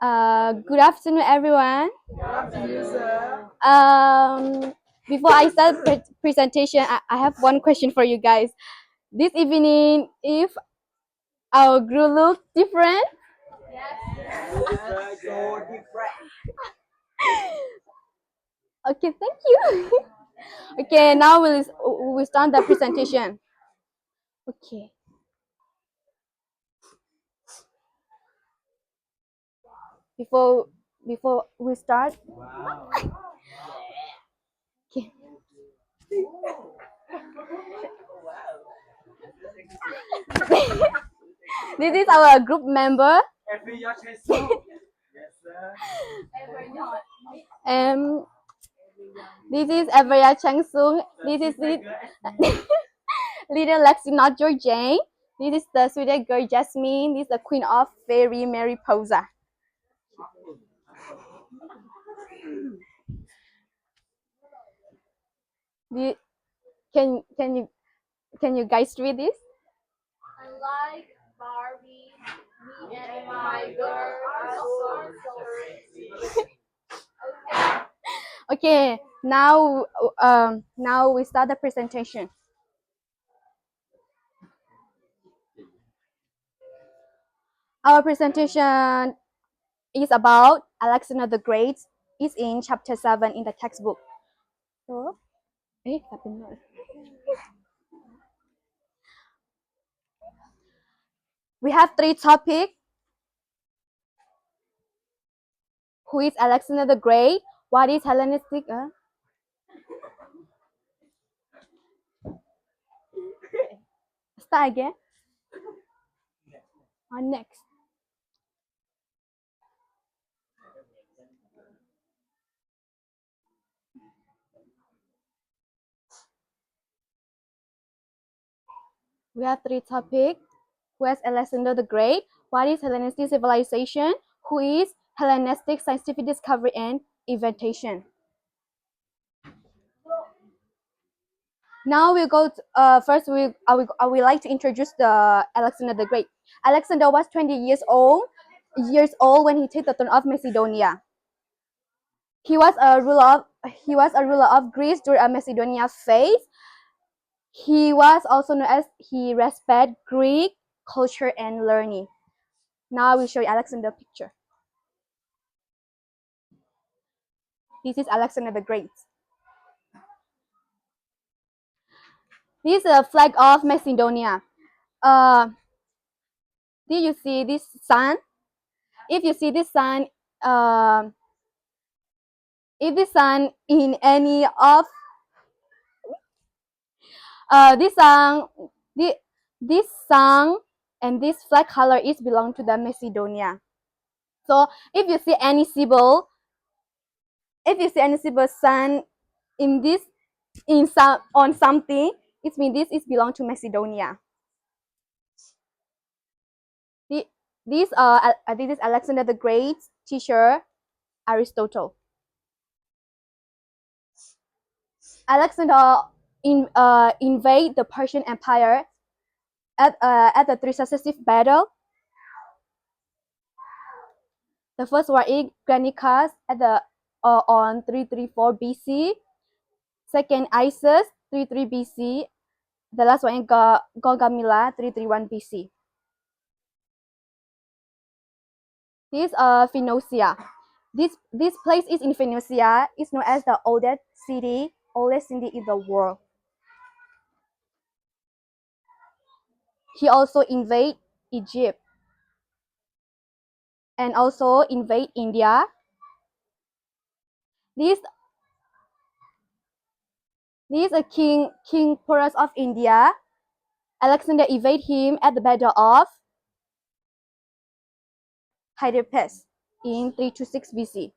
Good afternoon, everyone. Good afternoon, sir. Before I start presentation, I have one question for you guys. This evening, if our group look different, Yes, so different. okay, thank you. Okay, now we'll start the presentation. Okay. Before before we start, okay. This is our group member. Every year, yes, sir. Um, this is Avaya Changsung. This is it. Little Lexi Jane. This is the sweetest girl Jasmine. This is the queen of fairy Mariposa. The, can you guys read this? Unlike Barbie, me and my girl are so Okay, now we start the presentation. Our presentation is about Alexander the Great. It's in chapter 7 in the textbook. So, we have three topics. Who is Alexander the Great? What is Hellenistic? Start again. Next. We have three topics. Who is Alexander the Great? What is Hellenistic civilization? Who is Hellenistic scientific discovery and invention? Now we'll go to, first I would like to introduce the Alexander the Great. Alexander was 20 years old when he took the throne of Macedonia. He was a ruler of Greece during Macedonia's phase. He was also known as he respected Greek culture and learning. Now I will show you Alexander picture. This is Alexander the Great. This is a flag of Macedonia. Did you see this sun? If you see this sun, if the sun in any of this sun, this sun and this flag color is belong to the Macedonia. So if you see any symbol sun in this on something, it means this is belong to Macedonia. This is Alexander the Great's teacher, Aristotle. Alexander invade the Persian Empire at the three successive battle. The first war in Granicus at the on 334 BC. Second, Isis 33 BC. The last one in Gaugamela 331 BC. This Phoenicia. This place is in Phoenicia. It's known as the oldest city in the world. He also invade Egypt and also invade India. This is a King Porus of India. Alexander evade him at the Battle of Hydaspes in 326 BC.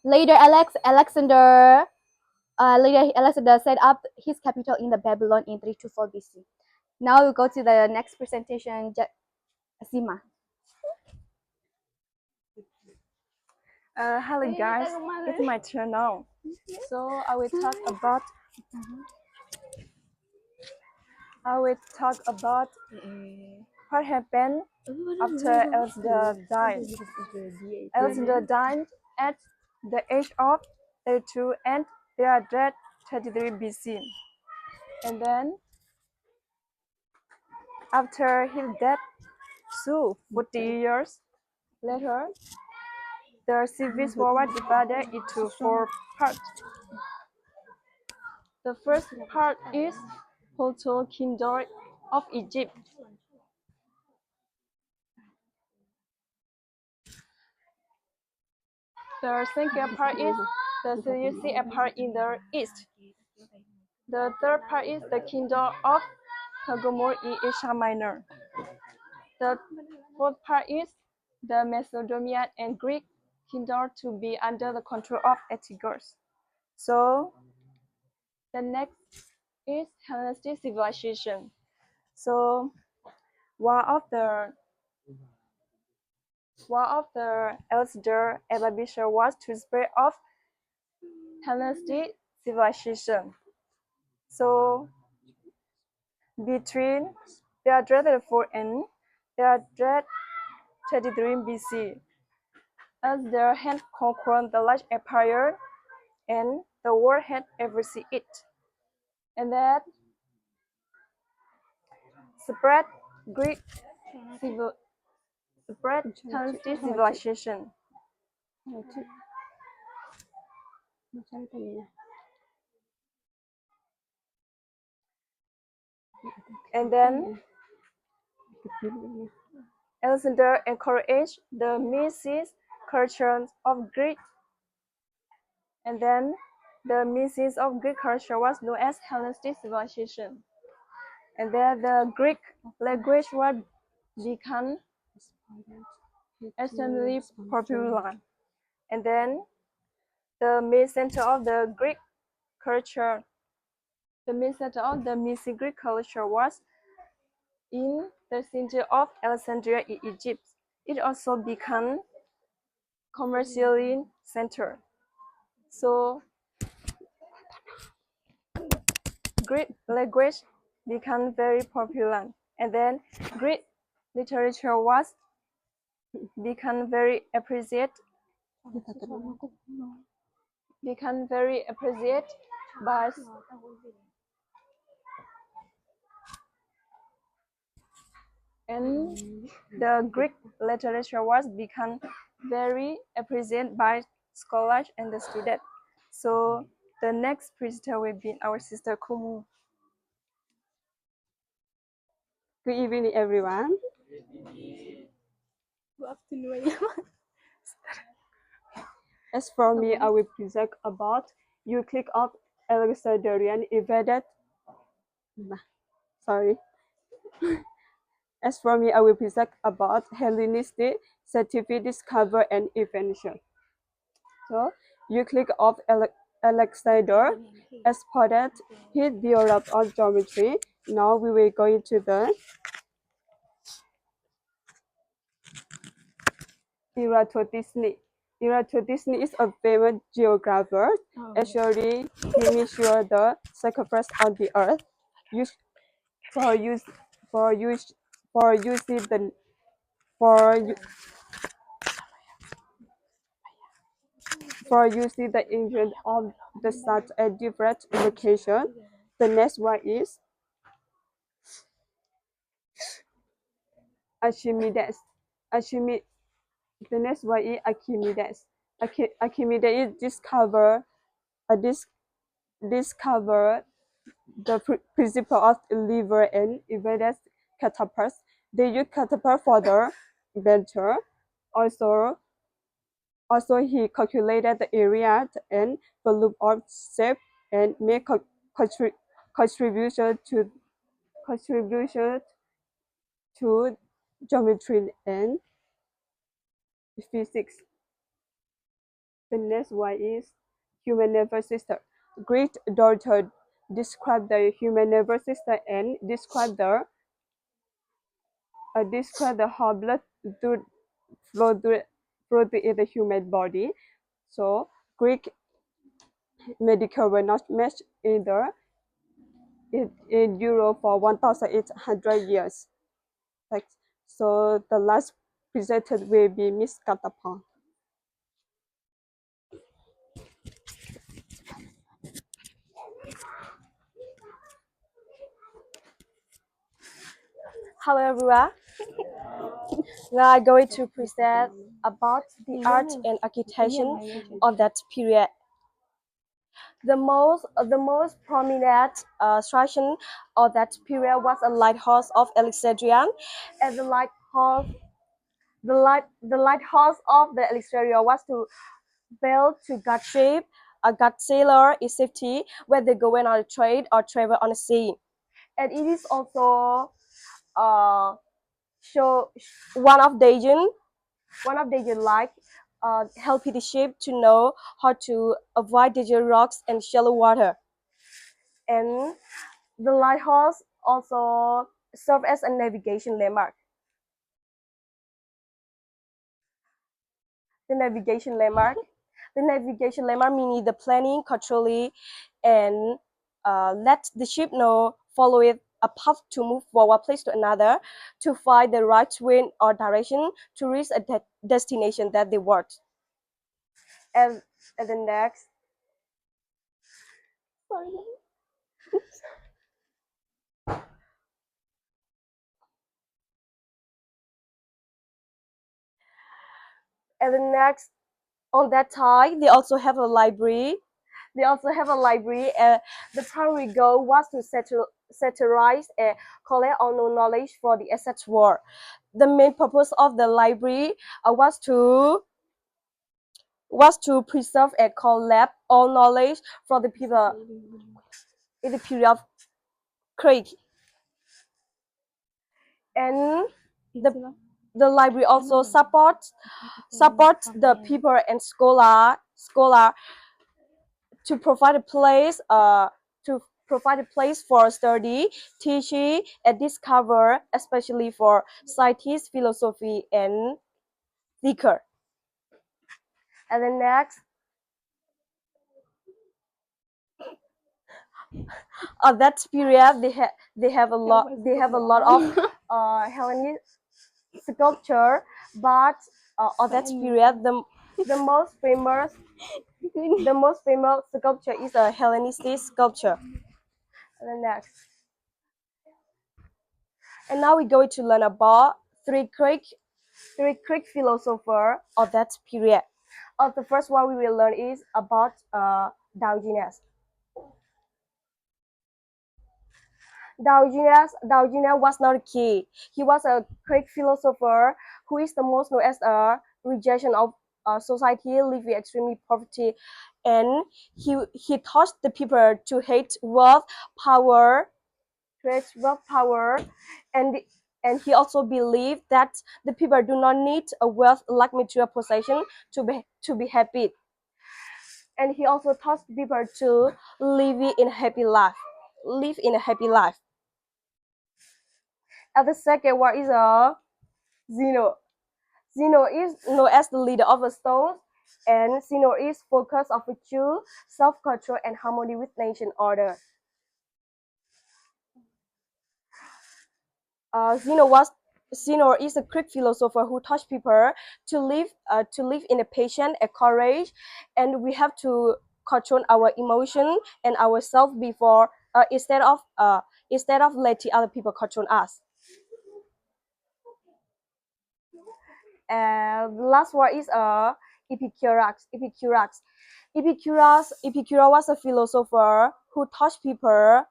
Later, Alexander set up his capital in the Babylon in 324 BC. Now we'll go to the next presentation, Sima. Hello guys, it's my turn now. So I will talk about I will talk about what happened after Alexander died. Alexander died at the age of 32 and 333 BC. And then, after his death, 40 years later, the civil war was divided into 4 parts. The first part is Proto Kingdom of Egypt. The second part is the Seleucid Empire in the east. The third part is the Kingdom of Pergamon in Asia Minor. The fourth part is the Macedonian and Greek kingdom to be under the control of Etigos. So the next is Hellenistic civilization. So one of the Alexander ambition was to spread of Hellenistic civilization. So between the 334 and the 333 BC, as there had conquered the large empire and the world had ever seen it, and that spread Greek spread Hellenistic civilization. And then Alexander encouraged the mystic culture of Greek. And then the mystic of Greek culture was known as Hellenistic civilization. And then the Greek language was become extremely popular. And then the main center of the Greek culture, the main center of the mystic Greek culture was in the city of Alexandria in Egypt. It also became commercial center. So Greek language became very popular, and then Greek literature was become very appreciated by and the Greek literature was become very appreciated by scholars and the students. So the next presenter will be our sister Kumu. Good evening, everyone. As for me, I will present about Euclid of Alexandrian invaded. Sorry. As for me, I will present about Hellenistic scientific discovery and invention. So, Euclid of Alexander exported his theorem on geometry. Now we will go into the Eratosthenes. Eratosthenes is a famous geographer. Actually, he measured the circumference on the Earth for using the engine of the sun at different locations. The next one is Archimedes. The next one is Archimedes. Archimedes discovered the principle of lever and invented catapults. They use catapult for the venture. Also, he calculated the area and volume of shape and made contribution to geometry and physics. The next one is human nervous system. Greek doctor described the human nervous system and described the how blood flow through the human body. So Greek medical were not much either. in Europe for 1,800 years. Like, so the last presented will be Miss Katapon. Hello everyone. Now I'm going to present about the art and architecture of that period. The most prominent structure of that period was a lighthouse of Alexandria, and the lighthouse of the Alexandria was to build to guard ship, a guard sailor is safety when they go on a trade or travel on the sea, and it is also show one of the like help the ship to know how to avoid dangerous rocks and shallow water. And the lighthouse also serve as a navigation landmark. The navigation landmark, meaning the planning, controlling, and let the ship know follow it a path to move from one place to another to find the right wind or direction to reach a destination that they want. And at the next, on that time, they also have a library. The primary goal was to satirize and collect all known knowledge for the asset war. The main purpose of the library was to preserve and collect all knowledge from the people in the period of Craig. And the library also supports the people and scholar to provide a place for study, teaching, and discover, especially for scientists, philosophy, and thinker. And then next, of that period, they have a lot of Hellenic sculpture, but of that period, the most famous sculpture is a Hellenistic sculpture. And then next, and now we're going to learn about three Greek philosophers of that period. The first one we will learn is about Diogenes. Diogenes was not a king. He was a Greek philosopher who is the most known as a rejection of society living extremely poverty, and he taught the people to hate power, and he also believed that the people do not need a wealth like material possession to be happy, and he also taught people to live in a happy life. And the second one is Zeno. Zeno is known as the leader of the Stones, and Zeno is focus of virtue, self-control, and harmony with nation order. Zeno is a Greek philosopher who taught people to live in a patience and courage, and we have to control our emotion and ourselves before instead of letting other people control us. And the last one is Epicurus. Epicurus was a philosopher who taught people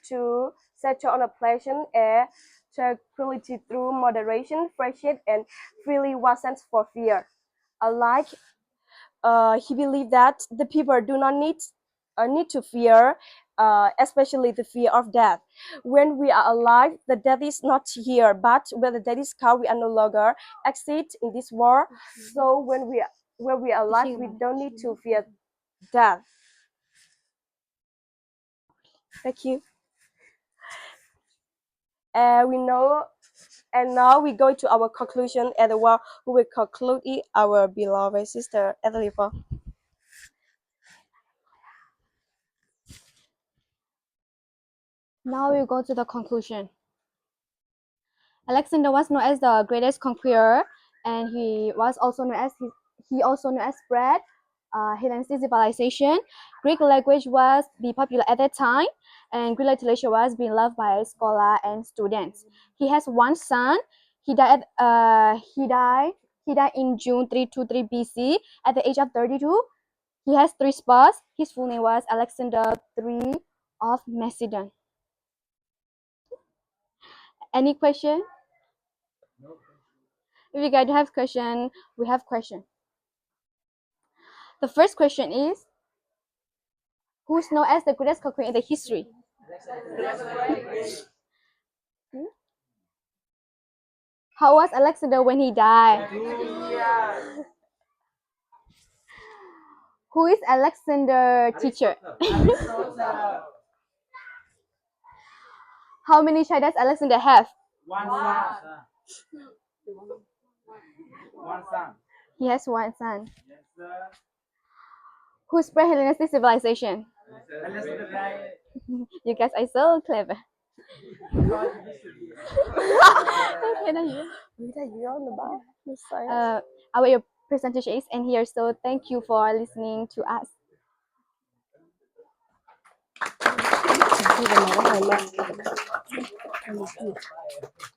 to settle on a pleasant and tranquility through moderation, friendship, and freely wasn't for fear. Like he believed that the people do not need to fear, especially the fear of death. When we are alive, the death is not here, but when the death is come, we are no longer exist in this world. So when we are alive, we don't need to fear death. Thank you. And now we go to our conclusion, and the one who will conclude it, our beloved sister Adelifa. Now we go to the conclusion. Alexander was known as the greatest conqueror, and he also known as spread Hellenistic civilization. Greek language was be popular at that time, and Greek literature was being loved by scholars and students. He has one son. He died. He died in June 323 BC at the age of 32. He has three spouses. His full name was Alexander III of Macedon. Any question? If you guys have question, we have question. The first question is, who's known as the greatest conqueror in the history? How was Alexander when he died? Who is Alexander teacher? How many children does Alexander have? One son. One son. He has one son. Yes, sir. Who spread Hellenistic civilization? Alexander. You guys are so clever. Our presentation is end here, so thank you for listening to us.